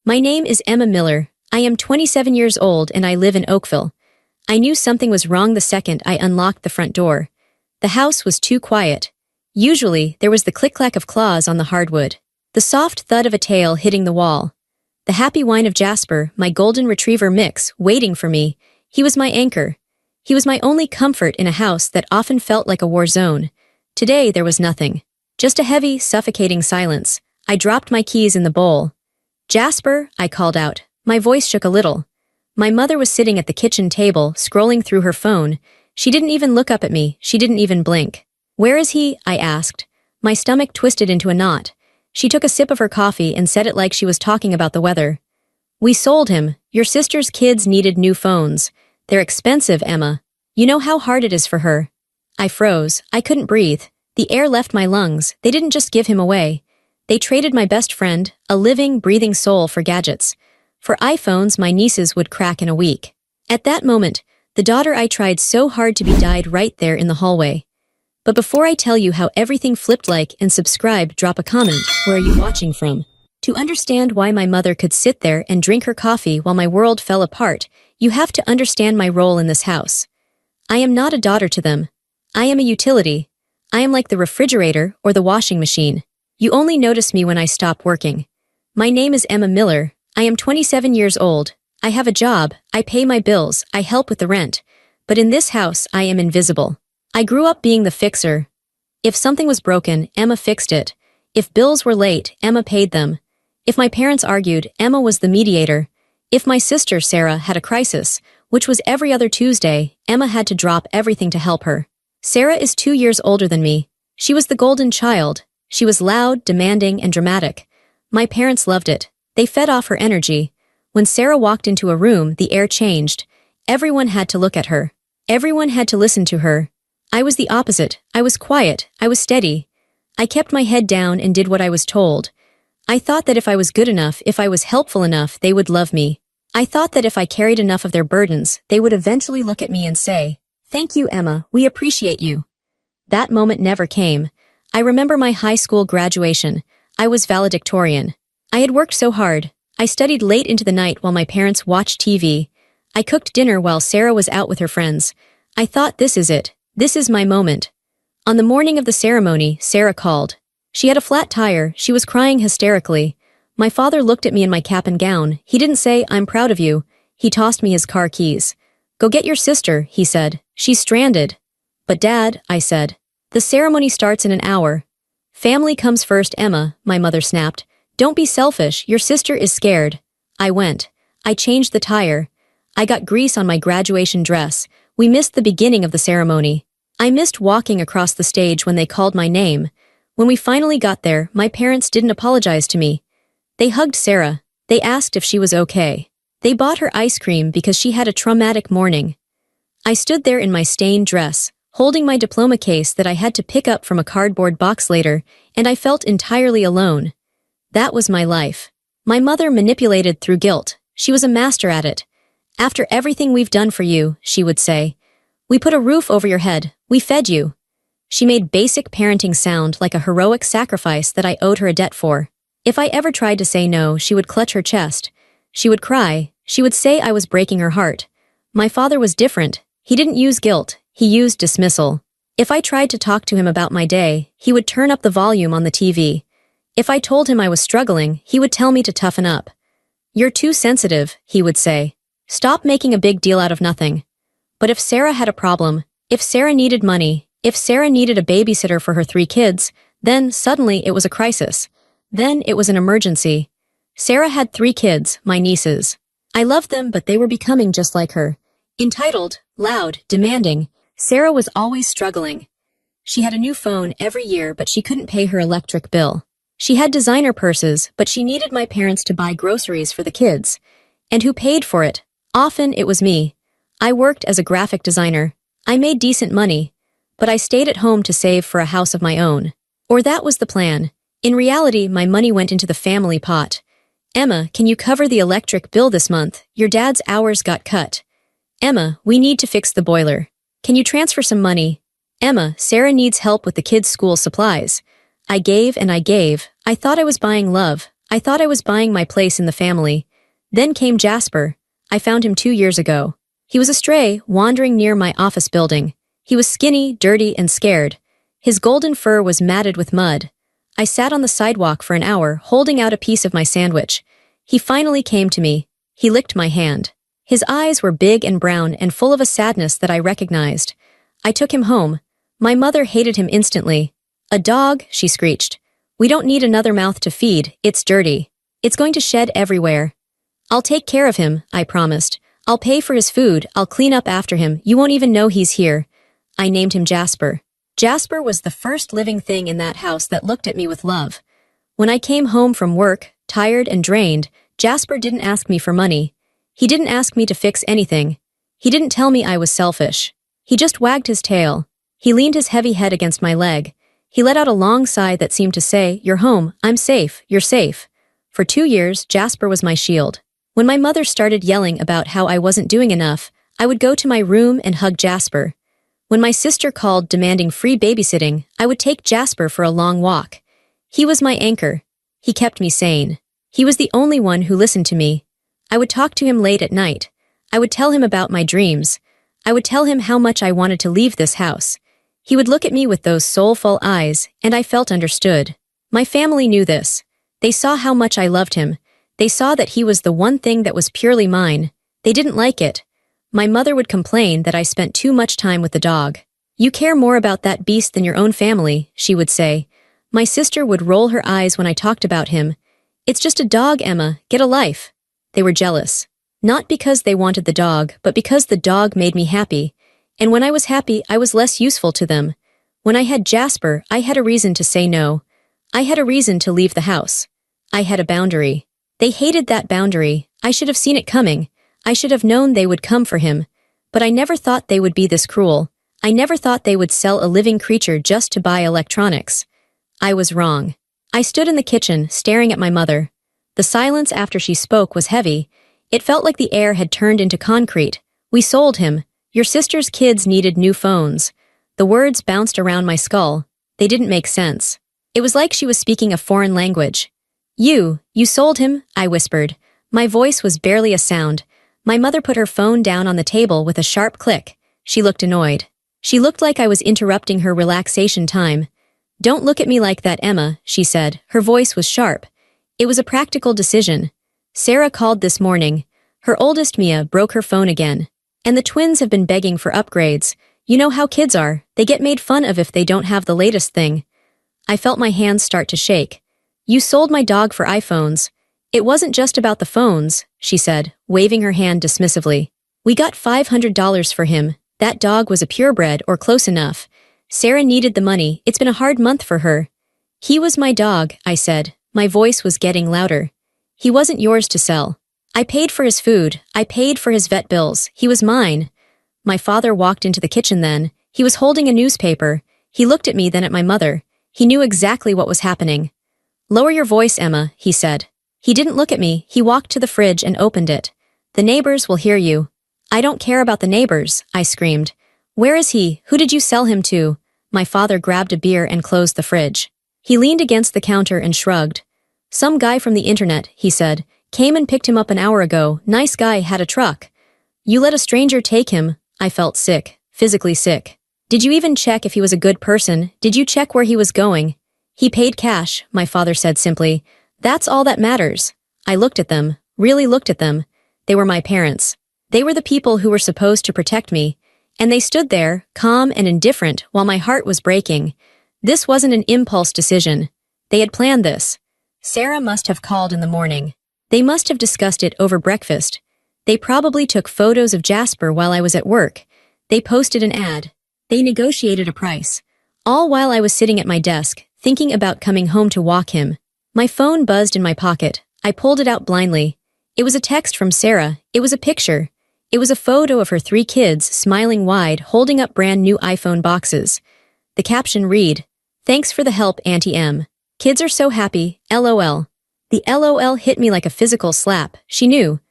My name is Emma Miller. I am 27 years old and I live in Oakville. I knew something was wrong the second I unlocked the front door. The house was too quiet. Usually, there was the click-clack of claws on the hardwood, the soft thud of a tail hitting the wall, the happy whine of Jasper, my golden retriever mix, waiting for me. He was my anchor. He was my only comfort in a house that often felt like a war zone. Today, there was nothing. Just a heavy, suffocating silence. I dropped my keys in the bowl. "Jasper," I called out. My voice shook a little. My mother was sitting at the kitchen table, scrolling through her phone. She didn't even look up at me. She didn't even blink. "Where is he?" I asked. My stomach twisted into a knot. She took a sip of her coffee and said it like she was talking about the weather. "We sold him. Your sister's kids needed new phones. They're expensive, Emma. You know how hard it is for her." I froze. I couldn't breathe. The air left my lungs. They didn't just give him away. They traded my best friend, a living, breathing soul, for gadgets. For iPhones my nieces would crack in a week. At that moment, the daughter I tried so hard to be died right there in the hallway. But before I tell you how everything flipped, like and subscribe, drop a comment. Where are you watching from? To understand why my mother could sit there and drink her coffee while my world fell apart, you have to understand my role in this house. I am not a daughter to them. I am a utility. I am like the refrigerator or the washing machine. You only notice me when I stop working. My name is Emma Miller. I am 27 years old. I have a job. I pay my bills. I help with the rent. But in this house, I am invisible. I grew up being the fixer. If something was broken, Emma fixed it. If bills were late, Emma paid them. If my parents argued, Emma was the mediator. If my sister, Sarah, had a crisis, which was every other Tuesday, Emma had to drop everything to help her. Sarah is 2 years older than me. She was the golden child. She was loud, demanding, and dramatic. My parents loved it. They fed off her energy. When Sarah walked into a room, the air changed. Everyone had to look at her. Everyone had to listen to her. I was the opposite. I was quiet. I was steady. I kept my head down and did what I was told. I thought that if I was good enough, if I was helpful enough, they would love me. I thought that if I carried enough of their burdens, they would eventually look at me and say, "Thank you, Emma. We appreciate you." That moment never came. I remember my high school graduation. I was valedictorian. I had worked so hard. I studied late into the night while my parents watched TV. I cooked dinner while Sarah was out with her friends. I thought, this is it. This is my moment. On the morning of the ceremony, Sarah called. She had a flat tire. She was crying hysterically. My father looked at me in my cap and gown. He didn't say, "I'm proud of you." He tossed me his car keys. "Go get your sister," he said. "She's stranded." "But Dad," I said. "The ceremony starts in an hour." "Family comes first, Emma," my mother snapped. "Don't be selfish. Your sister is scared." I went. I changed the tire. I got grease on my graduation dress. We missed the beginning of the ceremony. I missed walking across the stage when they called my name. When we finally got there, my parents didn't apologize to me. They hugged Sarah. They asked if she was okay. They bought her ice cream because she had a traumatic morning. I stood there in my stained dress, holding my diploma case that I had to pick up from a cardboard box later, and I felt entirely alone. That was my life. My mother manipulated through guilt. She was a master at it. "After everything we've done for you," she would say, "we put a roof over your head. We fed you." She made basic parenting sound like a heroic sacrifice that I owed her a debt for. If I ever tried to say no, she would clutch her chest. She would cry. She would say I was breaking her heart. My father was different. He didn't use guilt. He used dismissal. If I tried to talk to him about my day, he would turn up the volume on the TV. If I told him I was struggling, he would tell me to toughen up. "You're too sensitive," he would say. "Stop making a big deal out of nothing." But if Sarah had a problem, if Sarah needed money, if Sarah needed a babysitter for her 3 kids, then suddenly it was a crisis. Then it was an emergency. Sarah had 3 kids, my nieces. I loved them, but they were becoming just like her. Entitled, loud, demanding, Sarah was always struggling. She had a new phone every year, but she couldn't pay her electric bill. She had designer purses, but she needed my parents to buy groceries for the kids. And who paid for it? Often it was me. I worked as a graphic designer. I made decent money, but I stayed at home to save for a house of my own. Or that was the plan. In reality, my money went into the family pot. "Emma, can you cover the electric bill this month? Your dad's hours got cut." "Emma, we need to fix the boiler. Can you transfer some money?" "Emma, Sarah needs help with the kids' school supplies." I gave and I gave. I thought I was buying love. I thought I was buying my place in the family. Then came Jasper. I found him 2 years ago. He was a stray, wandering near my office building. He was skinny, dirty, and scared. His golden fur was matted with mud. I sat on the sidewalk for an hour, holding out a piece of my sandwich. He finally came to me. He licked my hand. His eyes were big and brown and full of a sadness that I recognized. I took him home. My mother hated him instantly. "A dog," she screeched. "We don't need another mouth to feed, it's dirty. It's going to shed everywhere." "I'll take care of him," I promised. "I'll pay for his food, I'll clean up after him, you won't even know he's here." I named him Jasper. Jasper was the first living thing in that house that looked at me with love. When I came home from work, tired and drained, Jasper didn't ask me for money. He didn't ask me to fix anything. He didn't tell me I was selfish. He just wagged his tail. He leaned his heavy head against my leg. He let out a long sigh that seemed to say, "You're home, I'm safe, you're safe." For 2 years, Jasper was my shield. When my mother started yelling about how I wasn't doing enough, I would go to my room and hug Jasper. When my sister called demanding free babysitting, I would take Jasper for a long walk. He was my anchor. He kept me sane. He was the only one who listened to me. I would talk to him late at night. I would tell him about my dreams. I would tell him how much I wanted to leave this house. He would look at me with those soulful eyes, and I felt understood. My family knew this. They saw how much I loved him. They saw that he was the one thing that was purely mine. They didn't like it. My mother would complain that I spent too much time with the dog. "You care more about that beast than your own family," she would say. My sister would roll her eyes when I talked about him. "It's just a dog, Emma, get a life." They were jealous. Not because they wanted the dog, but because the dog made me happy. And when I was happy, I was less useful to them. When I had Jasper, I had a reason to say no. I had a reason to leave the house. I had a boundary. They hated that boundary. I should have seen it coming. I should have known they would come for him. But I never thought they would be this cruel. I never thought they would sell a living creature just to buy electronics. I was wrong. I stood in the kitchen, staring at my mother. The silence after she spoke was heavy. It felt like the air had turned into concrete. "We sold him. Your sister's kids needed new phones." The words bounced around my skull. They didn't make sense. It was like she was speaking a foreign language. You sold him," I whispered. My voice was barely a sound. My mother put her phone down on the table with a sharp click. She looked annoyed. She looked like I was interrupting her relaxation time. "Don't look at me like that, Emma," she said. Her voice was sharp. It was a practical decision. Sarah called this morning. Her oldest, Mia, broke her phone again. And the twins have been begging for upgrades. You know how kids are. They get made fun of if they don't have the latest thing. I felt my hands start to shake. "You sold my dog for iPhones." "It wasn't just about the phones," she said, waving her hand dismissively. "We got $500 for him. That dog was a purebred or close enough. Sarah needed the money. It's been a hard month for her." "He was my dog," I said. My voice was getting louder. "He wasn't yours to sell. I paid for his food. I paid for his vet bills. He was mine." My father walked into the kitchen then. He was holding a newspaper. He looked at me, then at my mother. He knew exactly what was happening. "Lower your voice, Emma," he said. He didn't look at me. He walked to the fridge and opened it. "The neighbors will hear you." "I don't care about the neighbors," I screamed. "Where is he? Who did you sell him to?" My father grabbed a beer and closed the fridge. He leaned against the counter and shrugged. "Some guy from the internet," he said. "Came and picked him up an hour ago. Nice guy, had a truck." "You let a stranger take him?" I felt sick, physically sick. "Did you even check if he was a good person? Did you check where he was going?" "He paid cash," my father said simply. "That's all that matters." I looked at them, really looked at them. They were my parents. They were the people who were supposed to protect me. And they stood there, calm and indifferent, while my heart was breaking. This wasn't an impulse decision. They had planned this. Sarah must have called in the morning. They must have discussed it over breakfast. They probably took photos of Jasper while I was at work. They posted an ad. They negotiated a price. All while I was sitting at my desk, thinking about coming home to walk him. My phone buzzed in my pocket. I pulled it out blindly. It was a text from Sarah. It was a picture. It was a photo of her 3 kids, smiling wide, holding up brand new iPhone boxes. The caption read, "Thanks for the help, Auntie M. Kids are so happy, LOL." The LOL hit me like a physical slap. She knew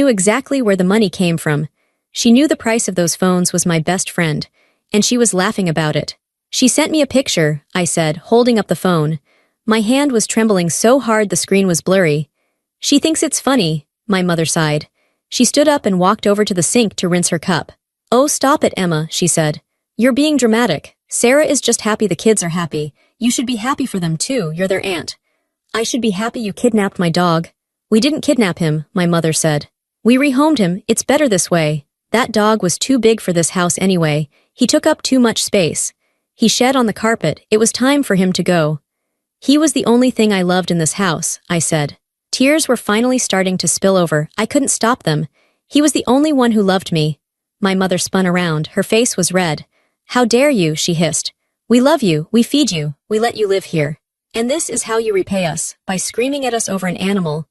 exactly where the money came from. She knew the price of those phones was my best friend, and she was laughing about it. "She sent me a picture," I said, holding up the phone. My hand was trembling so hard the screen was blurry. She thinks it's funny, my mother sighed. She stood up and walked over to the sink to rinse her cup. Oh, stop it, Emma, she said. You're being dramatic. Sarah is just happy the kids are happy. You should be happy for them too, you're their aunt. I should be happy you kidnapped my dog. We didn't kidnap him, my mother said. We rehomed him, it's better this way. That dog was too big for this house anyway. He took up too much space. He shed on the carpet, it was time for him to go. He was the only thing I loved in this house, I said. Tears were finally starting to spill over, I couldn't stop them. He was the only one who loved me. My mother spun around, her face was red. How dare you, she hissed. We love you, we feed you, we let you live here. And this is how you repay us, by screaming at us over an animal.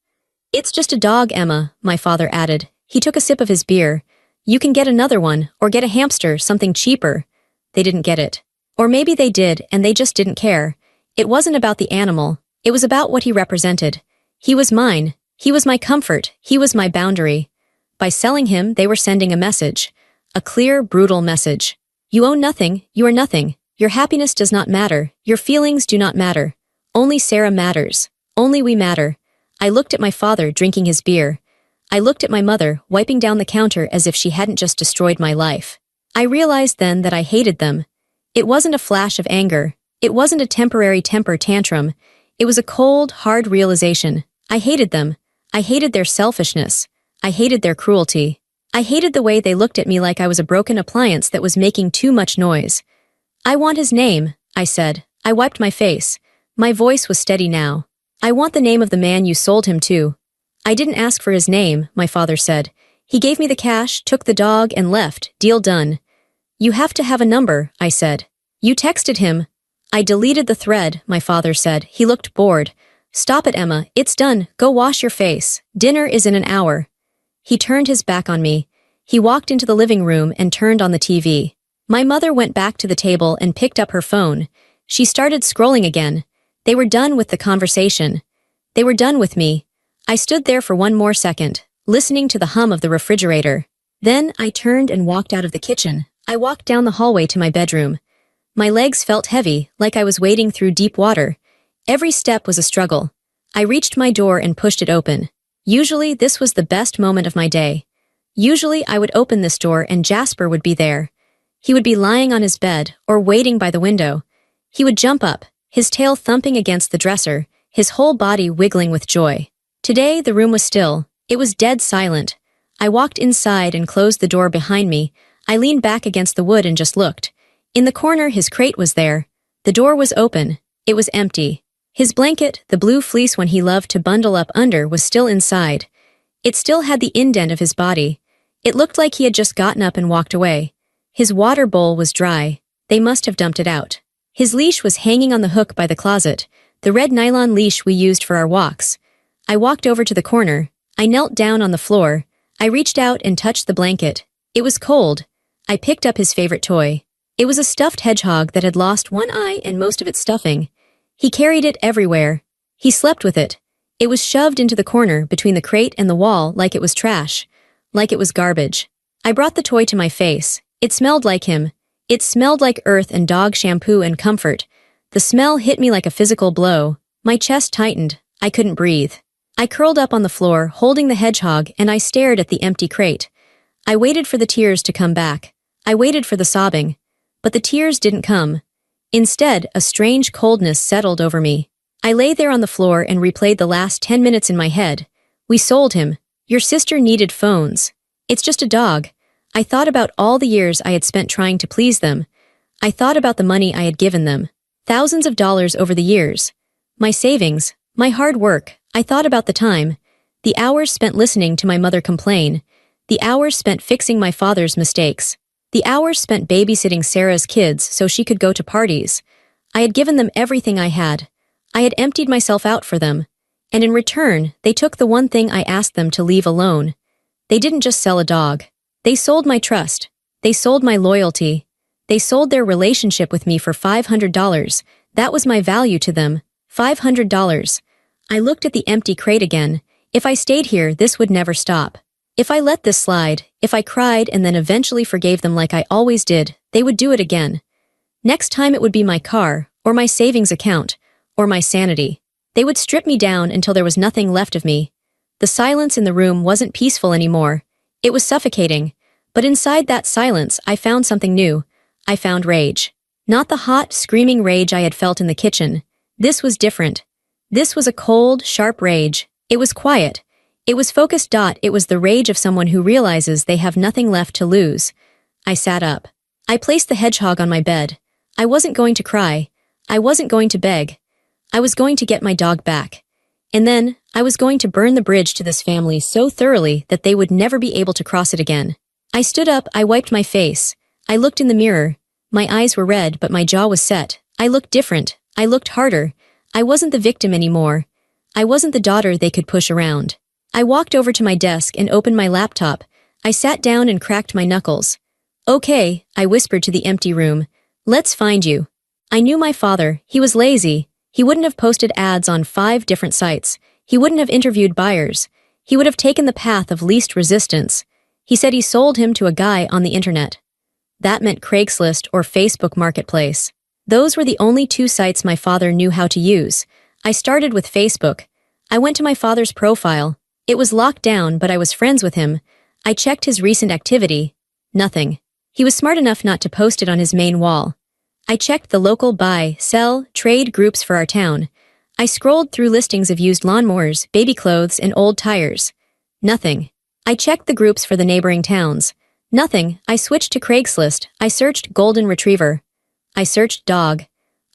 It's just a dog, Emma, my father added. He took a sip of his beer. You can get another one, or get a hamster, something cheaper. They didn't get it. Or maybe they did, and they just didn't care. It wasn't about the animal. It was about what he represented. He was mine. He was my comfort. He was my boundary. By selling him, they were sending a message. A clear, brutal message. You own nothing. You are nothing. Your happiness does not matter. Your feelings do not matter. Only Sarah matters. Only we matter. I looked at my father drinking his beer. I looked at my mother wiping down the counter as if she hadn't just destroyed my life. I realized then that I hated them. It wasn't a flash of anger. It wasn't a temporary temper tantrum. It was a cold, hard realization. I hated them. I hated their selfishness. I hated their cruelty. I hated the way they looked at me like I was a broken appliance that was making too much noise. I want his name, I said. I wiped my face. My voice was steady now. I want the name of the man you sold him to. I didn't ask for his name, my father said. He gave me the cash, took the dog, and left. Deal done. You have to have a number, I said. You texted him. I deleted the thread, my father said. He looked bored. Stop it, Emma. It's done. Go wash your face. Dinner is in an hour. He turned his back on me. He walked into the living room and turned on the TV. My mother went back to the table and picked up her phone. She started scrolling again. They were done with the conversation. They were done with me. I stood there for one more second, listening to the hum of the refrigerator. Then I turned and walked out of the kitchen. I walked down the hallway to my bedroom. My legs felt heavy, like I was wading through deep water. Every step was a struggle. I reached my door and pushed it open. Usually, this was the best moment of my day. Usually, I would open this door and Jasper would be there. He would be lying on his bed or waiting by the window. He would jump up, his tail thumping against the dresser, his whole body wiggling with joy. Today, the room was still. It was dead silent. I walked inside and closed the door behind me. I leaned back against the wood and just looked. In the corner, his crate was there. The door was open. It was empty. His blanket, the blue fleece one he loved to bundle up under, was still inside. It still had the indent of his body. It looked like he had just gotten up and walked away. His water bowl was dry. They must have dumped it out. His leash was hanging on the hook by the closet, the red nylon leash we used for our walks. I walked over to the corner. I knelt down on the floor. I reached out and touched the blanket. It was cold. I picked up his favorite toy. It was a stuffed hedgehog that had lost one eye and most of its stuffing. He carried it everywhere. He slept with it. It was shoved into the corner between the crate and the wall like it was trash, like it was garbage. I brought the toy to my face. It smelled like him. It smelled like earth and dog shampoo and comfort. The smell hit me like a physical blow. My chest tightened. I couldn't breathe. I curled up on the floor, holding the hedgehog, and I stared at the empty crate. I waited for the tears to come back. I waited for the sobbing. But the tears didn't come. Instead, a strange coldness settled over me. I lay there on the floor and replayed the last 10 minutes in my head. We sold him. Your sister needed phones. It's just a dog. I thought about all the years I had spent trying to please them. I thought about the money I had given them. Thousands of dollars over the years. My savings, my hard work. I thought about the time. The hours spent listening to my mother complain. The hours spent fixing my father's mistakes. The hours spent babysitting Sarah's kids so she could go to parties. I had given them everything I had. I had emptied myself out for them. And in return, they took the one thing I asked them to leave alone. They didn't just sell a dog. They sold my trust. They sold my loyalty. They sold their relationship with me for $500. That was my value to them. $500. I looked at the empty crate again. If I stayed here, this would never stop. If I let this slide, if I cried and then eventually forgave them like I always did, they would do it again. Next time it would be my car, or my savings account, or my sanity. They would strip me down until there was nothing left of me. The silence in the room wasn't peaceful anymore. It was suffocating. But inside that silence, I found something new. I found rage. Not the hot, screaming rage I had felt in the kitchen. This was different. This was a cold, sharp rage. It was quiet. It was focused. It was the rage of someone who realizes they have nothing left to lose. I sat up. I placed the hedgehog on my bed. I wasn't going to cry. I wasn't going to beg. I was going to get my dog back. And then, I was going to burn the bridge to this family so thoroughly that they would never be able to cross it again. I stood up, I wiped my face. I looked in the mirror. My eyes were red, but my jaw was set. I looked different. I looked harder. I wasn't the victim anymore. I wasn't the daughter they could push around. I walked over to my desk and opened my laptop. I sat down and cracked my knuckles. Okay, I whispered to the empty room. Let's find you. I knew my father. He was lazy. He wouldn't have posted ads on 5 different sites. He wouldn't have interviewed buyers. He would have taken the path of least resistance. He said he sold him to a guy on the internet. That meant Craigslist or Facebook Marketplace. Those were the only 2 sites my father knew how to use. I started with Facebook. I went to my father's profile. It was locked down, but I was friends with him. I checked his recent activity. Nothing. He was smart enough not to post it on his main wall. I checked the local buy, sell, trade groups for our town. I scrolled through listings of used lawnmowers, baby clothes, and old tires. Nothing. I checked the groups for the neighboring towns. Nothing. I switched to Craigslist. I searched golden retriever. I searched dog.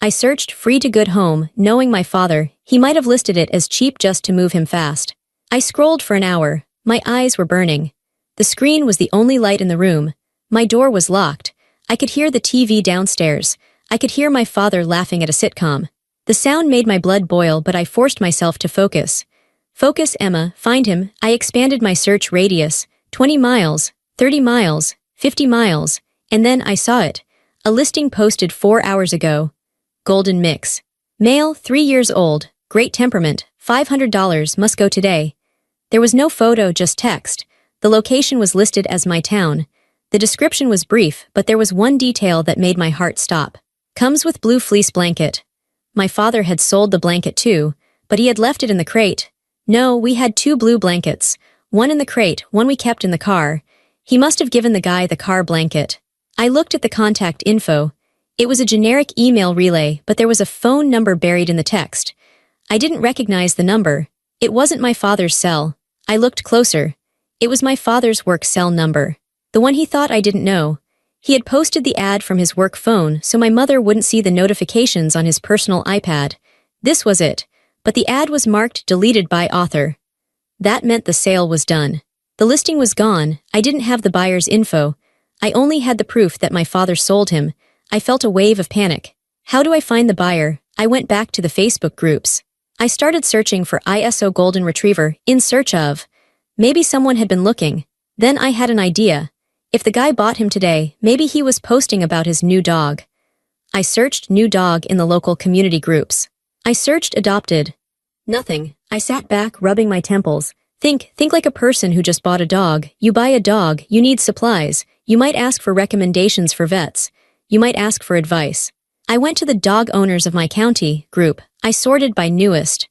I searched free to good home, knowing my father, he might have listed it as cheap just to move him fast. I scrolled for an hour. My eyes were burning. The screen was the only light in the room. My door was locked. I could hear the TV downstairs. I could hear my father laughing at a sitcom. The sound made my blood boil, but I forced myself to focus. Focus, Emma, find him. I expanded my search radius. 20 miles, 30 miles, 50 miles, and then I saw it. A listing posted 4 hours ago. Golden mix. Male, 3 years old, great temperament, $500, must go today. There was no photo, just text. The location was listed as my town. The description was brief, but there was one detail that made my heart stop. Comes with blue fleece blanket. My father had sold the blanket too, but he had left it in the crate. No, we had 2 blue blankets. One in the crate, one we kept in the car. He must have given the guy the car blanket. I looked at the contact info. It was a generic email relay, but there was a phone number buried in the text. I didn't recognize the number. It wasn't my father's cell. I looked closer. It was my father's work cell number. The one he thought I didn't know. He had posted the ad from his work phone so my mother wouldn't see the notifications on his personal iPad. This was it, but the ad was marked deleted by author. That meant the sale was done. The listing was gone. I didn't have the buyer's info. I only had the proof that my father sold him. I felt a wave of panic. How do I find the buyer? I went back to the Facebook groups. I started searching for ISO Golden Retriever, in search of. Maybe someone had been looking. Then I had an idea. If the guy bought him today, maybe he was posting about his new dog. I searched new dog in the local community groups. I searched adopted. Nothing. I sat back, rubbing my temples. Think like a person who just bought a dog. You buy a dog, you need supplies. You might ask for recommendations for vets. You might ask for advice. I went to the dog owners of my county group. I sorted by newest.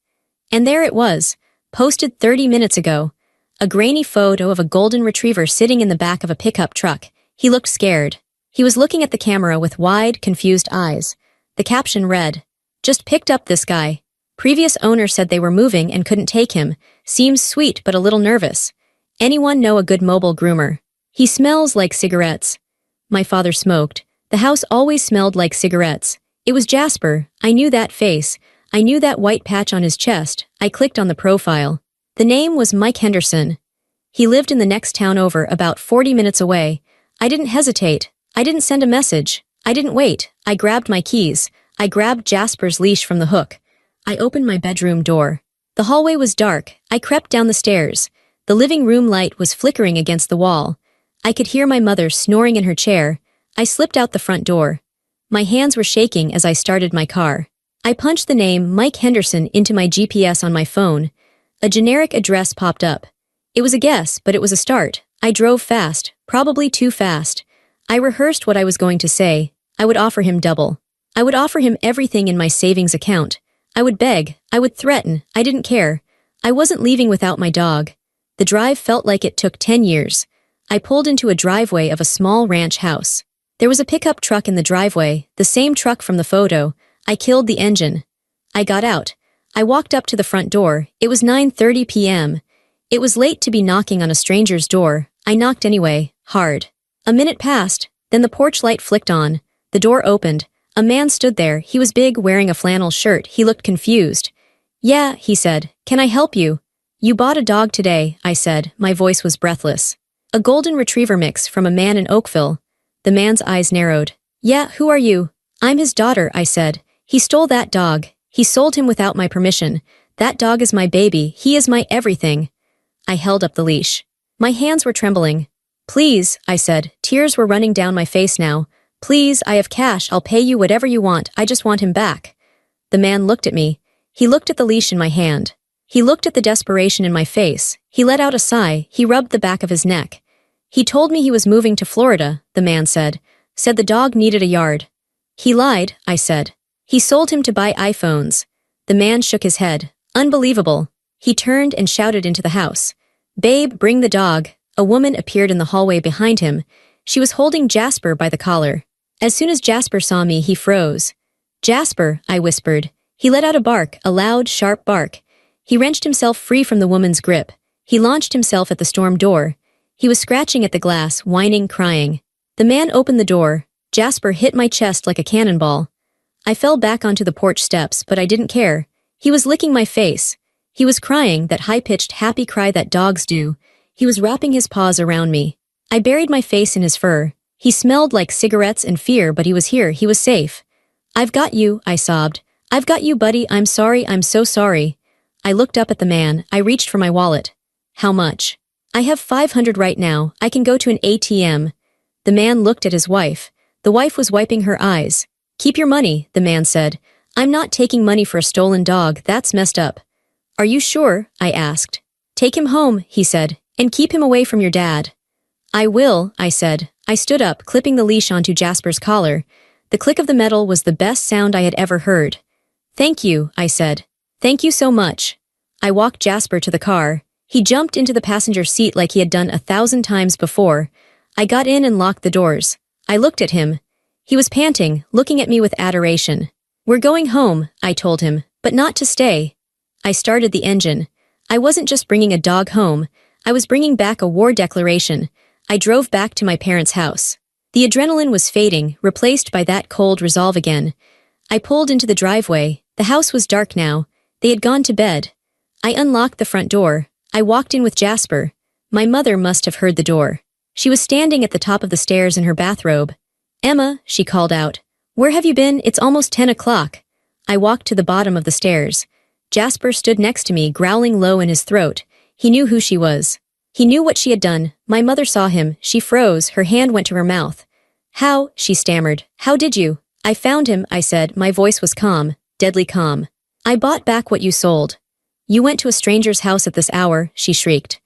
And there it was, posted 30 minutes ago. A grainy photo of a golden retriever sitting in the back of a pickup truck. He looked scared. He was looking at the camera with wide, confused eyes. The caption read, "Just picked up this guy. Previous owner said they were moving and couldn't take him. Seems sweet but a little nervous. Anyone know a good mobile groomer? He smells like cigarettes." My father smoked. The house always smelled like cigarettes. It was Jasper. I knew that face. I knew that white patch on his chest. I clicked on the profile. The name was Mike Henderson. He lived in the next town over, about 40 minutes away. I didn't hesitate. I didn't send a message. I didn't wait. I grabbed my keys. I grabbed Jasper's leash from the hook. I opened my bedroom door. The hallway was dark. I crept down the stairs. The living room light was flickering against the wall. I could hear my mother snoring in her chair. I slipped out the front door. My hands were shaking as I started my car. I punched the name Mike Henderson into my GPS on my phone. A generic address popped up. It was a guess, but it was a start. I drove fast, probably too fast. I rehearsed what I was going to say. I would offer him double. I would offer him everything in my savings account. I would beg, I would threaten, I didn't care. I wasn't leaving without my dog. The drive felt like it took 10 years. I pulled into a driveway of a small ranch house. There was a pickup truck in the driveway, the same truck from the photo. I killed the engine. I got out. I walked up to the front door. It was 9:30 p.m. It was late to be knocking on a stranger's door. I knocked anyway, hard. A minute passed, then the porch light flicked on. The door opened. A man stood there. He was big, wearing a flannel shirt. He looked confused. "Yeah," he said. "Can I help you?" "You bought a dog today," I said. My voice was breathless. "A golden retriever mix from a man in Oakville." The man's eyes narrowed. "Yeah, who are you?" "I'm his daughter," I said. "He stole that dog. He sold him without my permission. That dog is my baby. He is my everything." I held up the leash. My hands were trembling. "Please," I said. Tears were running down my face now. "Please, I have cash. I'll pay you whatever you want. I just want him back." The man looked at me. He looked at the leash in my hand. He looked at the desperation in my face. He let out a sigh. He rubbed the back of his neck. "He told me he was moving to Florida," the man said. "Said the dog needed a yard." "He lied," I said. "He sold him to buy iPhones." The man shook his head. "Unbelievable." He turned and shouted into the house. "Babe, bring the dog." A woman appeared in the hallway behind him. She was holding Jasper by the collar. As soon as Jasper saw me, he froze. "Jasper," I whispered. He let out a bark, a loud, sharp bark. He wrenched himself free from the woman's grip. He launched himself at the storm door. He was scratching at the glass, whining, crying. The man opened the door. Jasper hit my chest like a cannonball. I fell back onto the porch steps, but I didn't care. He was licking my face. He was crying, that high-pitched, happy cry that dogs do. He was wrapping his paws around me. I buried my face in his fur. He smelled like cigarettes and fear, but he was here, he was safe. "I've got you," I sobbed. "I've got you, buddy. I'm sorry, I'm so sorry." I looked up at the man. I reached for my wallet. "How much?" "I have 500 right now. I can go to an ATM." The man looked at his wife. The wife was wiping her eyes. "Keep your money," the man said. "I'm not taking money for a stolen dog. That's messed up." "Are you sure?" I asked. "Take him home," he said, "and keep him away from your dad." "I will," I said. I stood up, clipping the leash onto Jasper's collar. The click of the metal was the best sound I had ever heard. "Thank you," I said. "Thank you so much." I walked Jasper to the car. He jumped into the passenger seat like he had done 1,000 times before. I got in and locked the doors. I looked at him. He was panting, looking at me with adoration. "We're going home," I told him, "but not to stay." I started the engine. I wasn't just bringing a dog home. I was bringing back a war declaration. I drove back to my parents' house. The adrenaline was fading, replaced by that cold resolve again. I pulled into the driveway. The house was dark now. They had gone to bed. I unlocked the front door. I walked in with Jasper. My mother must have heard the door. She was standing at the top of the stairs in her bathrobe. "Emma," she called out. "Where have you been? It's almost 10 o'clock." I walked to the bottom of the stairs. Jasper stood next to me, growling low in his throat. He knew who she was. He knew what she had done. My mother saw him. She froze. Her hand went to her mouth. "How?" she stammered. "How did you?" "I found him," I said. My voice was calm, deadly calm. "I bought back what you sold." "You went to a stranger's house at this hour," she shrieked.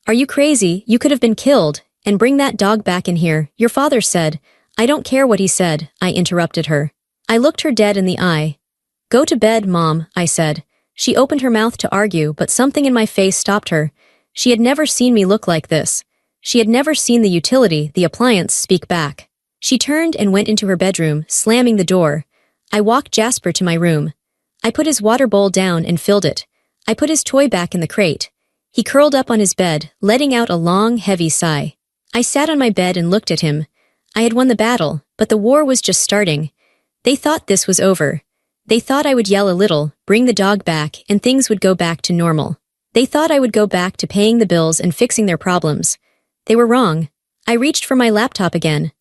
"Are you crazy? You could have been killed. And bring that dog back in here. Your father said." "I don't care what he said," I interrupted her. I looked her dead in the eye. "Go to bed, Mom," I said. She opened her mouth to argue, but something in my face stopped her. She had never seen me look like this. She had never seen the utility, the appliance, speak back. She turned and went into her bedroom, slamming the door. I walked Jasper to my room. I put his water bowl down and filled it. I put his toy back in the crate. He curled up on his bed, letting out a long, heavy sigh. I sat on my bed and looked at him. I had won the battle, but the war was just starting. They thought this was over. They thought I would yell a little, bring the dog back, and things would go back to normal. They thought I would go back to paying the bills and fixing their problems. They were wrong. I reached for my laptop again.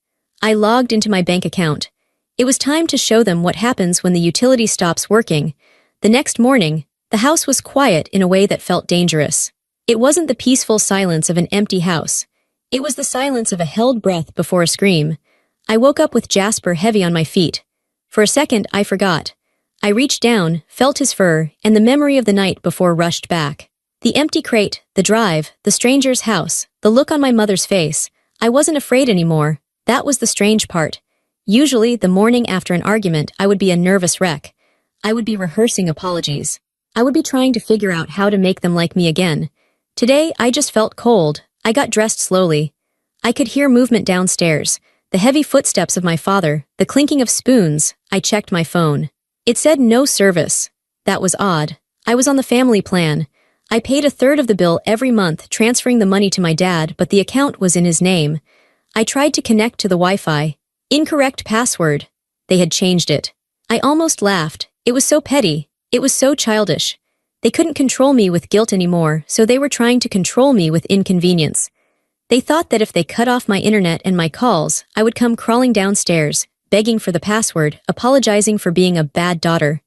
I logged into my bank account. It was time to show them what happens when the utility stops working. The next morning, the house was quiet in a way that felt dangerous. It wasn't the peaceful silence of an empty house. It was the silence of a held breath before a scream. I woke up with Jasper heavy on my feet. For a second, I forgot. I reached down, felt his fur, and the memory of the night before rushed back. The empty crate, the drive, the stranger's house, the look on my mother's face. I wasn't afraid anymore. That was the strange part. Usually, the morning after an argument, I would be a nervous wreck. I would be rehearsing apologies. I would be trying to figure out how to make them like me again. Today, I just felt cold. I got dressed slowly. I could hear movement downstairs, the heavy footsteps of my father, the clinking of spoons. I checked my phone. It said no service. That was odd. I was on the family plan. I paid a third of the bill every month, transferring the money to my dad, but the account was in his name. I tried to connect to the Wi-Fi. Incorrect password. They had changed it. I almost laughed. It was so petty. It was so childish. They couldn't control me with guilt anymore, so they were trying to control me with inconvenience. They thought that if they cut off my internet and my calls, I would come crawling downstairs, begging for the password, apologizing for being a bad daughter.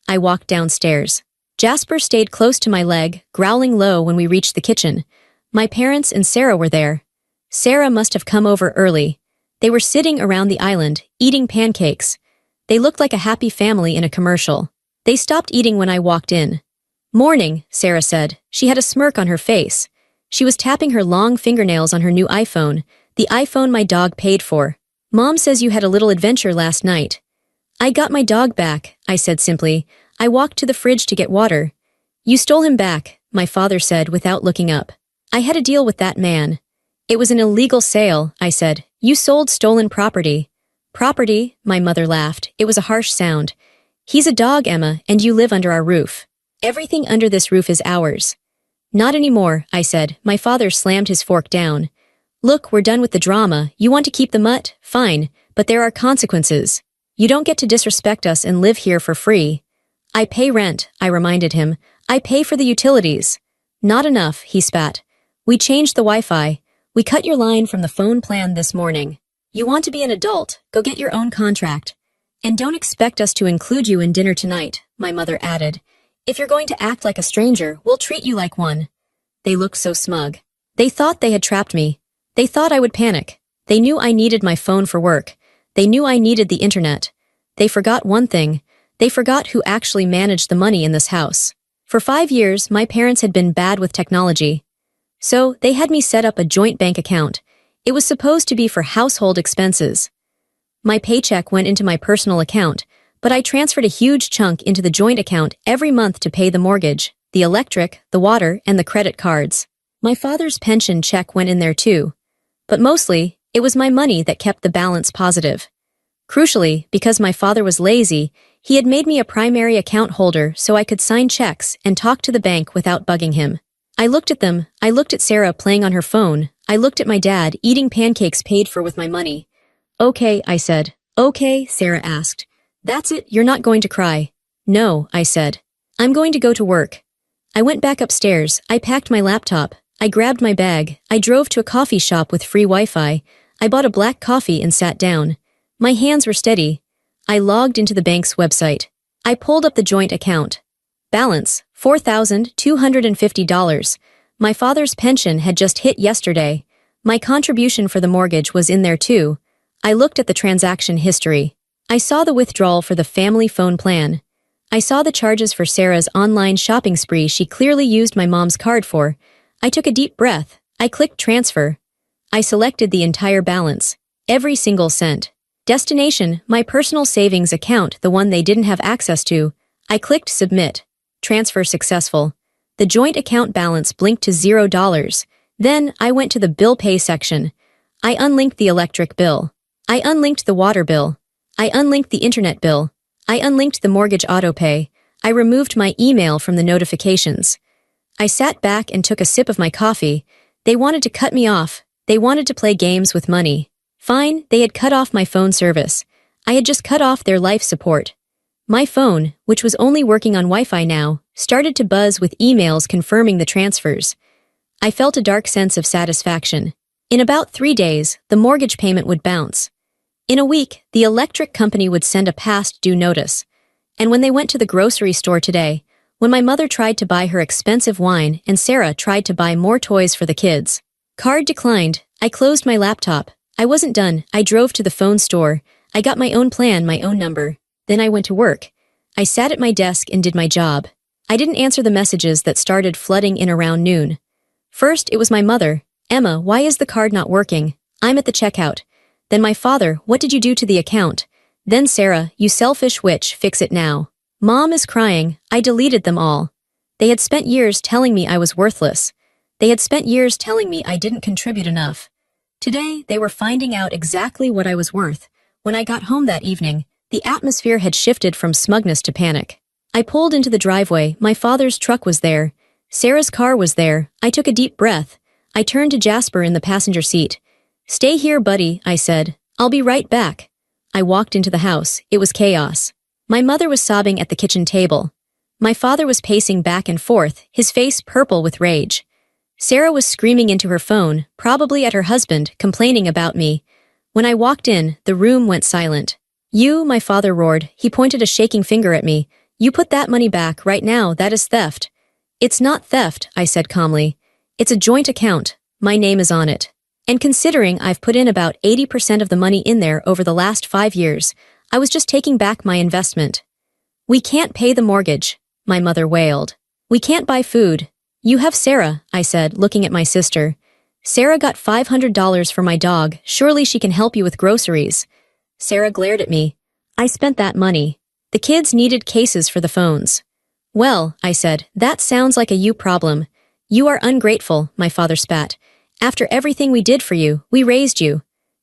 I walked downstairs. Jasper stayed close to my leg, growling low when we reached the kitchen. My parents and Sarah were there. Sarah must have come over early. They were sitting around the island, eating pancakes. They looked like a happy family in a commercial. They stopped eating when I walked in. "Morning," Sarah said. She had a smirk on her face. She was tapping her long fingernails on her new iPhone, the iPhone my dog paid for. "Mom says you had a little adventure last night." "I got my dog back," I said simply. I walked to the fridge to get water. "You stole him back," my father said without looking up. "I had a deal with that man." "It was an illegal sale," I said. "You sold stolen property." "Property?" my mother laughed. It was a harsh sound. "He's a dog, Emma, and you live under our roof. Everything under this roof is ours." "Not anymore," I said. My father slammed his fork down. "Look, we're done with the drama. You want to keep the mutt? Fine, but there are consequences. You don't get to disrespect us and live here for free." "I pay rent," I reminded him. "I pay for the utilities." "Not enough," he spat. "We changed the Wi-Fi. We cut your line from the phone plan this morning. You want to be an adult? Go get your own contract. And don't expect us to include you in dinner tonight," my mother added. "If you're going to act like a stranger, we'll treat you like one." They looked so smug. They thought they had trapped me. They thought I would panic. They knew I needed my phone for work. They knew I needed the internet. They forgot one thing. They forgot who actually managed the money in this house. For 5 years, my parents had been bad with technology. So, they had me set up a joint bank account. It was supposed to be for household expenses. My paycheck went into my personal account, but I transferred a huge chunk into the joint account every month to pay the mortgage, the electric, the water, and the credit cards. My father's pension check went in there too. But mostly, it was my money that kept the balance positive. Crucially, because my father was lazy, he had made me a primary account holder so I could sign checks and talk to the bank without bugging him. I looked at them. I looked at Sarah playing on her phone. I looked at my dad eating pancakes paid for with my money. "Okay," I said. "Okay," Sarah asked. "That's it, you're not going to cry." "No," I said. "I'm going to go to work." I went back upstairs. I packed my laptop. I grabbed my bag. I drove to a coffee shop with free Wi-Fi. I bought a black coffee and sat down. My hands were steady. I logged into the bank's website. I pulled up the joint account. Balance, $4,250. My father's pension had just hit yesterday. My contribution for the mortgage was in there too. I looked at the transaction history. I saw the withdrawal for the family phone plan. I saw the charges for Sarah's online shopping spree she clearly used my mom's card for. I took a deep breath. I clicked transfer. I selected the entire balance. Every single cent. Destination, my personal savings account, the one they didn't have access to. I clicked submit. Transfer successful. The joint account balance blinked to $0. Then I went to the bill pay section. I unlinked the electric bill. I unlinked the water bill. I unlinked the internet bill. I unlinked the mortgage autopay. I removed my email from the notifications. I sat back and took a sip of my coffee. They wanted to cut me off. They wanted to play games with money. Fine, they had cut off my phone service. I had just cut off their life support. My phone, which was only working on Wi-Fi now, started to buzz with emails confirming the transfers. I felt a dark sense of satisfaction. In about 3 days, the mortgage payment would bounce. In a week, the electric company would send a past due notice. And when they went to the grocery store today, when my mother tried to buy her expensive wine and Sarah tried to buy more toys for the kids. Card declined. I closed my laptop. I wasn't done. I drove to the phone store. I got my own plan, my own number. Then I went to work. I sat at my desk and did my job. I didn't answer the messages that started flooding in around noon. First, it was my mother. "Emma, why is the card not working? I'm at the checkout." Then my father, "What did you do to the account?" Then Sarah, "You selfish witch, fix it now." Mom is crying. I deleted them all. They had spent years telling me I was worthless. They had spent years telling me I didn't contribute enough. Today, they were finding out exactly what I was worth. When I got home that evening, the atmosphere had shifted from smugness to panic. I pulled into the driveway. My father's truck was there. Sarah's car was there. I took a deep breath. I turned to Jasper in the passenger seat. "Stay here, buddy," I said. "I'll be right back." I walked into the house. It was chaos. My mother was sobbing at the kitchen table. My father was pacing back and forth, his face purple with rage. Sarah was screaming into her phone, probably at her husband, complaining about me. When I walked in, the room went silent. "You," my father roared. He pointed a shaking finger at me. "You put that money back right now. That is theft." "It's not theft," I said calmly. "It's a joint account. My name is on it. And considering I've put in about 80% of the money in there over the last 5 years, I was just taking back my investment." "We can't pay the mortgage," my mother wailed. "We can't buy food." "You have Sarah," I said, looking at my sister. "Sarah got $500 for my dog. Surely she can help you with groceries." Sarah glared at me. "I spent that money. The kids needed cases for the phones." "Well," I said, "that sounds like a you problem." "You are ungrateful," my father spat. "After everything we did for you, we raised you."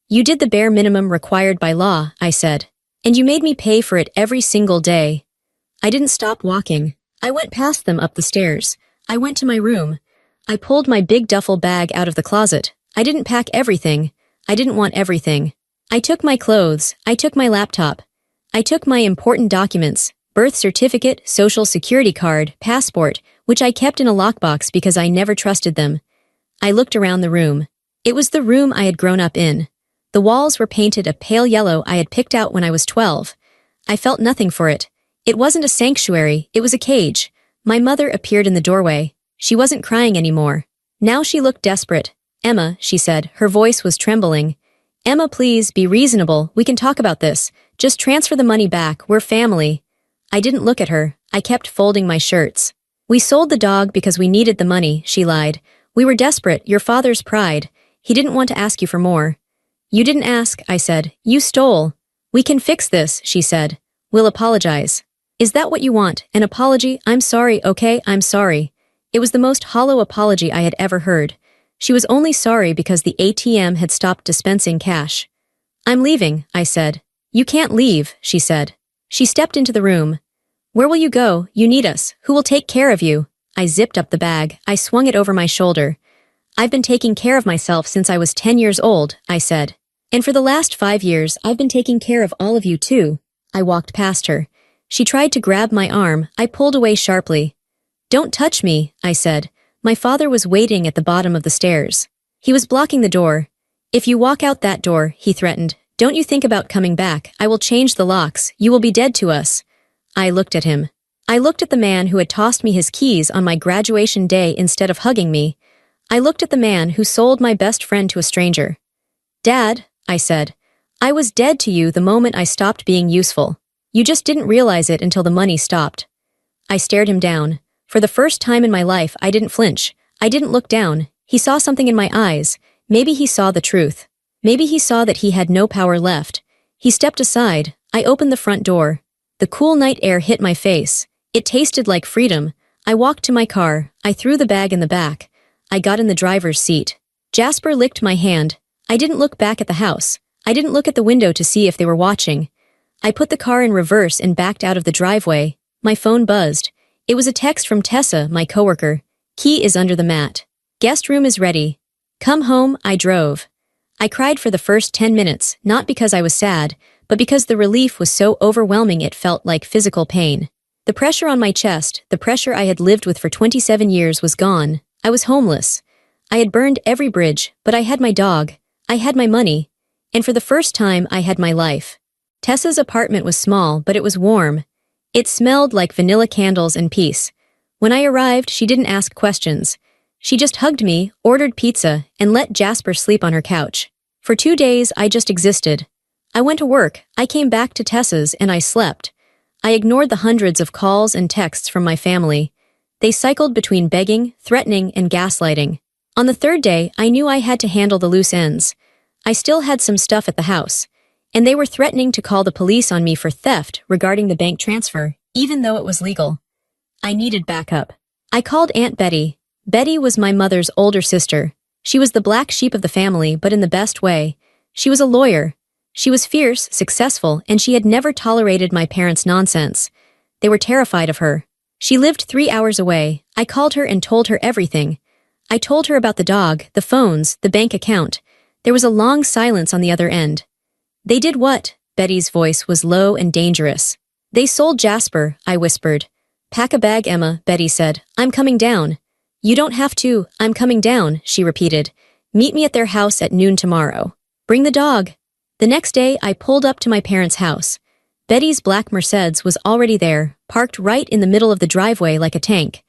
"You did the bare minimum required by law," I said. "And you made me pay for it every single day." I didn't stop walking. I went past them up the stairs. I went to my room. I pulled my big duffel bag out of the closet. I didn't pack everything. I didn't want everything. I took my clothes. I took my laptop. I took my important documents, birth certificate, social security card, passport, which I kept in a lockbox because I never trusted them. I looked around the room. It was the room I had grown up in. The walls were painted a pale yellow I had picked out when I was 12. I felt nothing for it. It wasn't a sanctuary, it was a cage. My mother appeared in the doorway. She wasn't crying anymore. Now she looked desperate. "Emma," she said, her voice was trembling. "Emma, please, be reasonable. We can talk about this. Just transfer the money back. We're family." I didn't look at her. I kept folding my shirts. "We sold the dog because we needed the money," she lied. "We were desperate, your father's pride. He didn't want to ask you for more." "You didn't ask," I said. "You stole." "We can fix this," she said. "We'll apologize." "Is that what you want? An apology? I'm sorry, okay, I'm sorry." It was the most hollow apology I had ever heard. She was only sorry because the ATM had stopped dispensing cash. "I'm leaving," I said. "You can't leave," she said. She stepped into the room. "Where will you go? You need us. Who will take care of you?" I zipped up the bag. I swung it over my shoulder. "I've been taking care of myself since I was 10 years old," I said. "And for the last 5 years, I've been taking care of all of you too." I walked past her. She tried to grab my arm. I pulled away sharply. "Don't touch me," I said. My father was waiting at the bottom of the stairs. He was blocking the door. "If you walk out that door," he threatened, "don't you think about coming back. I will change the locks. You will be dead to us." I looked at him. I looked at the man who had tossed me his keys on my graduation day instead of hugging me. I looked at the man who sold my best friend to a stranger. "Dad," I said, "I was dead to you the moment I stopped being useful. You just didn't realize it until the money stopped." I stared him down. For the first time in my life, I didn't flinch. I didn't look down. He saw something in my eyes. Maybe he saw the truth. Maybe he saw that he had no power left. He stepped aside. I opened the front door. The cool night air hit my face. It tasted like freedom. I walked to my car. I threw the bag in the back. I got in the driver's seat. Jasper licked my hand. I didn't look back at the house. I didn't look at the window to see if they were watching. I put the car in reverse and backed out of the driveway. My phone buzzed. It was a text from Tessa, my coworker. "Key is under the mat. Guest room is ready. Come home." I drove. I cried for the first 10 minutes, not because I was sad, but because the relief was so overwhelming it felt like physical pain. The pressure on my chest, the pressure I had lived with for 27 years was gone. I was homeless. I had burned every bridge, but I had my dog. I had my money. And for the first time, I had my life. Tessa's apartment was small, but it was warm. It smelled like vanilla candles and peace. When I arrived, she didn't ask questions. She just hugged me, ordered pizza, and let Jasper sleep on her couch. For 2 days, I just existed. I went to work, I came back to Tessa's, and I slept. I ignored the hundreds of calls and texts from my family. They cycled between begging, threatening, and gaslighting. On the 3rd day, I knew I had to handle the loose ends. I still had some stuff at the house. And they were threatening to call the police on me for theft regarding the bank transfer, even though it was legal. I needed backup. I called Aunt Betty. Betty was my mother's older sister. She was the black sheep of the family, but in the best way. She was a lawyer. She was fierce, successful, and she had never tolerated my parents' nonsense. They were terrified of her. She lived 3 hours away. I called her and told her everything. I told her about the dog, the phones, the bank account. There was a long silence on the other end. They did what? Betty's voice was low and dangerous. They sold Jasper, I whispered. Pack a bag, Emma, Betty said. I'm coming down. You don't have to, I'm coming down, she repeated. Meet me at their house at noon tomorrow. Bring the dog. The next day, I pulled up to my parents' house. Betty's black Mercedes was already there, parked right in the middle of the driveway like a tank.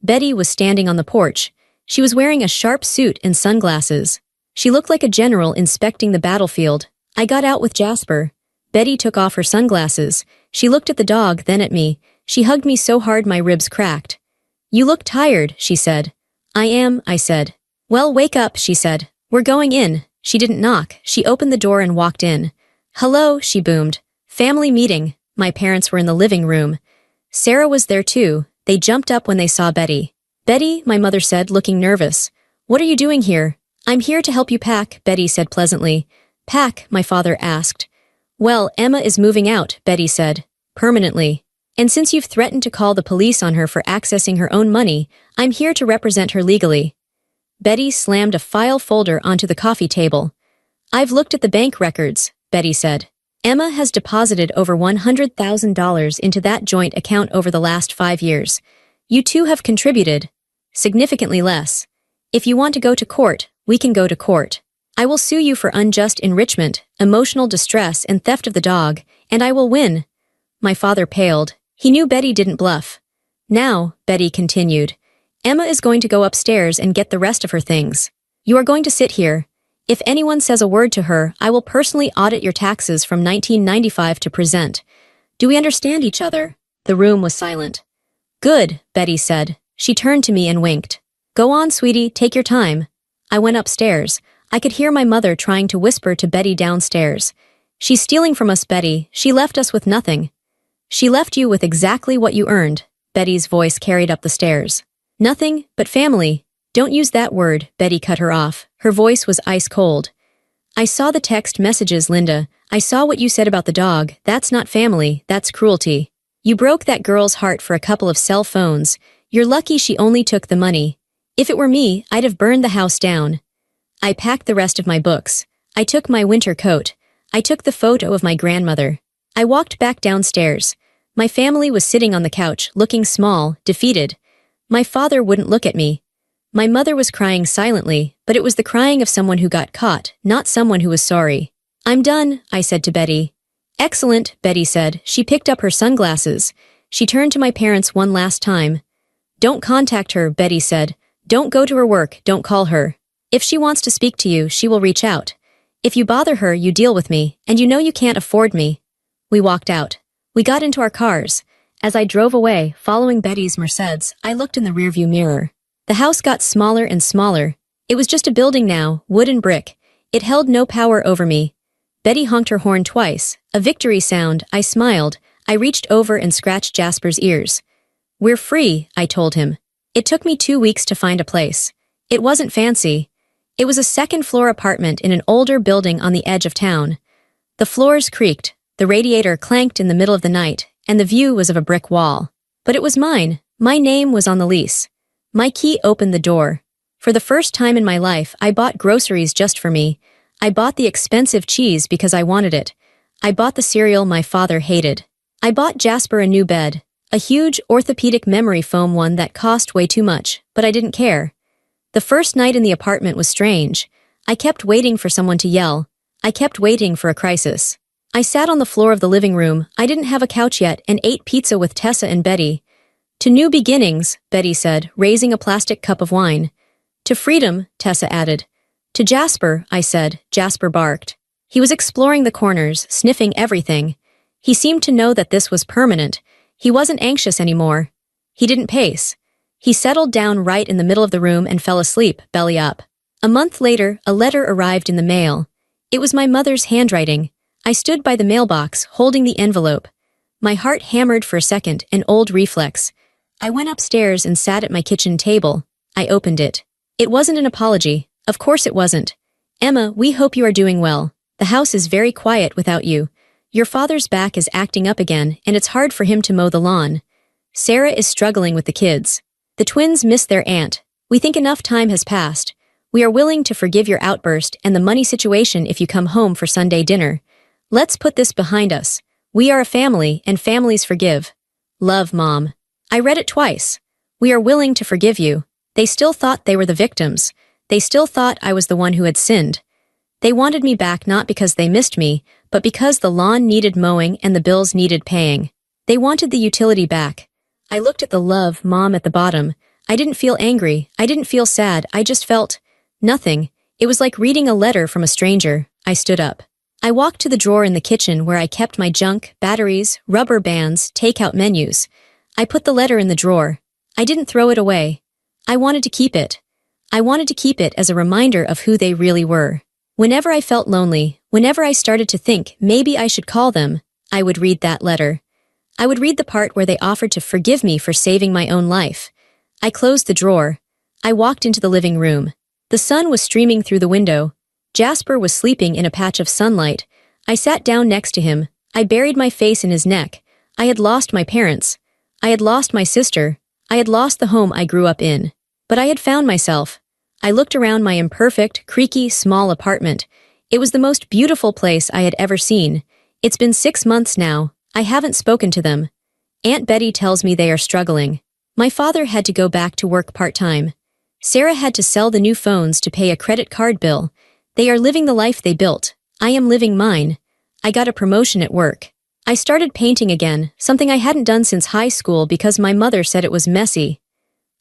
Betty was standing on the porch. She was wearing a sharp suit and sunglasses. She looked like a general inspecting the battlefield. I got out with Jasper. Betty took off her sunglasses. She looked at the dog, then at me. She hugged me so hard my ribs cracked. You look tired, she said. I am, I said. Well, wake up, she said. We're going in. She didn't knock. She opened the door and walked in. Hello, she boomed. Family meeting. My parents were in the living room. Sarah was there too. They jumped up when they saw Betty. Betty, my mother said, looking nervous. What are you doing here? I'm here to help you pack, Betty said pleasantly. Pack, my father asked. Well, Emma is moving out, Betty said. Permanently. And since you've threatened to call the police on her for accessing her own money, I'm here to represent her legally. Betty slammed a file folder onto the coffee table. I've looked at the bank records, Betty said. Emma has deposited over $100,000 into that joint account over the last 5 years. You two have contributed. Significantly less. If you want to go to court, we can go to court. I will sue you for unjust enrichment, emotional distress, and theft of the dog, and I will win. My father paled. He knew Betty didn't bluff. Now, Betty continued, Emma is going to go upstairs and get the rest of her things. You are going to sit here. If anyone says a word to her, I will personally audit your taxes from 1995 to present. Do we understand each other? The room was silent. Good, Betty said. She turned to me and winked. Go on, sweetie, take your time. I went upstairs. I could hear my mother trying to whisper to Betty downstairs. She's stealing from us, Betty. She left us with nothing. She left you with exactly what you earned. Betty's voice carried up the stairs. Nothing but family. Don't use that word, Betty cut her off. Her voice was ice cold. I saw the text messages, Linda. I saw what you said about the dog. That's not family, that's cruelty. You broke that girl's heart for a couple of cell phones. You're lucky she only took the money. If it were me, I'd have burned the house down. I packed the rest of my books. I took my winter coat. I took the photo of my grandmother. I walked back downstairs. My family was sitting on the couch, looking small, defeated. My father wouldn't look at me. My mother was crying silently, but it was the crying of someone who got caught, not someone who was sorry. I'm done, I said to Betty. Excellent, Betty said. She picked up her sunglasses. She turned to my parents one last time. Don't contact her, Betty said. Don't go to her work, don't call her. If she wants to speak to you, she will reach out. If you bother her, you deal with me, and you know you can't afford me. We walked out. We got into our cars. As I drove away, following Betty's Mercedes, I looked in the rearview mirror. The house got smaller and smaller. It was just a building now, wood and brick. It held no power over me. Betty honked her horn twice. A victory sound. I smiled. I reached over and scratched Jasper's ears. We're free, I told him. It took me 2 weeks to find a place. It wasn't fancy. It was a second-floor apartment in an older building on the edge of town. The floors creaked. The radiator clanked in the middle of the night, and the view was of a brick wall. But it was mine. My name was on the lease. My key opened the door. For the first time in my life, I bought groceries just for me. I bought the expensive cheese because I wanted it. I bought the cereal my father hated. I bought Jasper a new bed, a huge orthopedic memory foam one that cost way too much, but I didn't care. The first night in the apartment was strange. I kept waiting for someone to yell. I kept waiting for a crisis. I sat on the floor of the living room. I didn't have a couch yet and ate pizza with Tessa and Betty. To new beginnings, Betty said, raising a plastic cup of wine. To freedom, Tessa added. To Jasper, I said. Jasper barked. He was exploring the corners, sniffing everything. He seemed to know that this was permanent. He wasn't anxious anymore. He didn't pace. He settled down right in the middle of the room and fell asleep, belly up. A month later, a letter arrived in the mail. It was my mother's handwriting. I stood by the mailbox, holding the envelope. My heart hammered for a second, an old reflex. I went upstairs and sat at my kitchen table. I opened it. It wasn't an apology. Of course it wasn't. Emma, we hope you are doing well. The house is very quiet without you. Your father's back is acting up again, and it's hard for him to mow the lawn. Sarah is struggling with the kids. The twins miss their aunt. We think enough time has passed. We are willing to forgive your outburst and the money situation if you come home for Sunday dinner. Let's put this behind us. We are a family, and families forgive. Love, Mom. I read it twice. We are willing to forgive you. They still thought they were the victims. They still thought I was the one who had sinned. They wanted me back not because they missed me, but because the lawn needed mowing and the bills needed paying. They wanted the utility back. I looked at the love, Mom, at the bottom. I didn't feel angry. I didn't feel sad. I just felt nothing. It was like reading a letter from a stranger. I stood up. I walked to the drawer in the kitchen where I kept my junk, batteries, rubber bands, takeout menus. I put the letter in the drawer. I didn't throw it away. I wanted to keep it. I wanted to keep it as a reminder of who they really were. Whenever I felt lonely, whenever I started to think maybe I should call them, I would read that letter. I would read the part where they offered to forgive me for saving my own life. I closed the drawer. I walked into the living room. The sun was streaming through the window. Jasper was sleeping in a patch of sunlight. I sat down next to him. I buried my face in his neck. I had lost my parents. I had lost my sister. I had lost the home I grew up in. But I had found myself. I looked around my imperfect, creaky, small apartment. It was the most beautiful place I had ever seen. It's been 6 months now. I haven't spoken to them. Aunt Betty tells me they are struggling. My father had to go back to work part-time. Sarah had to sell the new phones to pay a credit card bill. They are living the life they built. I am living mine. I got a promotion at work. I started painting again, something I hadn't done since high school because my mother said it was messy.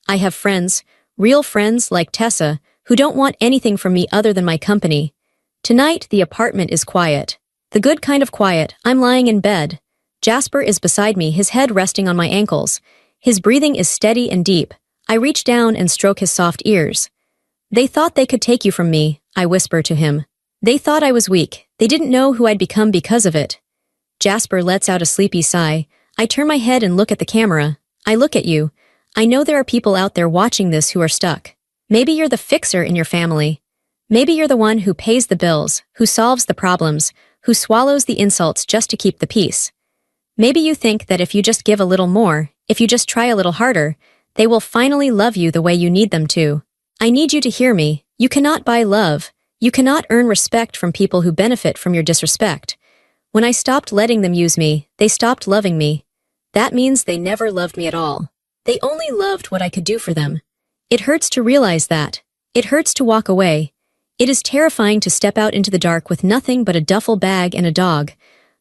I have friends, real friends like Tessa, who don't want anything from me other than my company. Tonight, the apartment is quiet. The good kind of quiet. I'm lying in bed. Jasper is beside me, his head resting on my ankles. His breathing is steady and deep. I reach down and stroke his soft ears. They thought they could take you from me, I whisper to him. They thought I was weak. They didn't know who I'd become because of it. Jasper lets out a sleepy sigh. I turn my head and look at the camera. I look at you. I know there are people out there watching this who are stuck. Maybe you're the fixer in your family. Maybe you're the one who pays the bills, who solves the problems, who swallows the insults just to keep the peace. Maybe you think that if you just give a little more, if you just try a little harder, they will finally love you the way you need them to. I need you to hear me. You cannot buy love. You cannot earn respect from people who benefit from your disrespect. When I stopped letting them use me, they stopped loving me. That means they never loved me at all. They only loved what I could do for them. It hurts to realize that. It hurts to walk away. It is terrifying to step out into the dark with nothing but a duffel bag and a dog.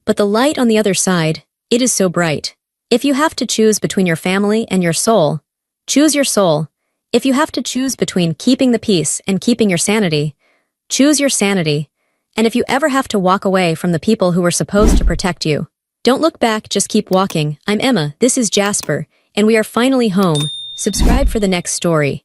But the light on the other side, it is so bright. If you have to choose between your family and your soul, choose your soul. If you have to choose between keeping the peace and keeping your sanity, choose your sanity. And if you ever have to walk away from the people who were supposed to protect you, don't look back, just keep walking. I'm Emma, this is Jasper, and we are finally home. Subscribe for the next story.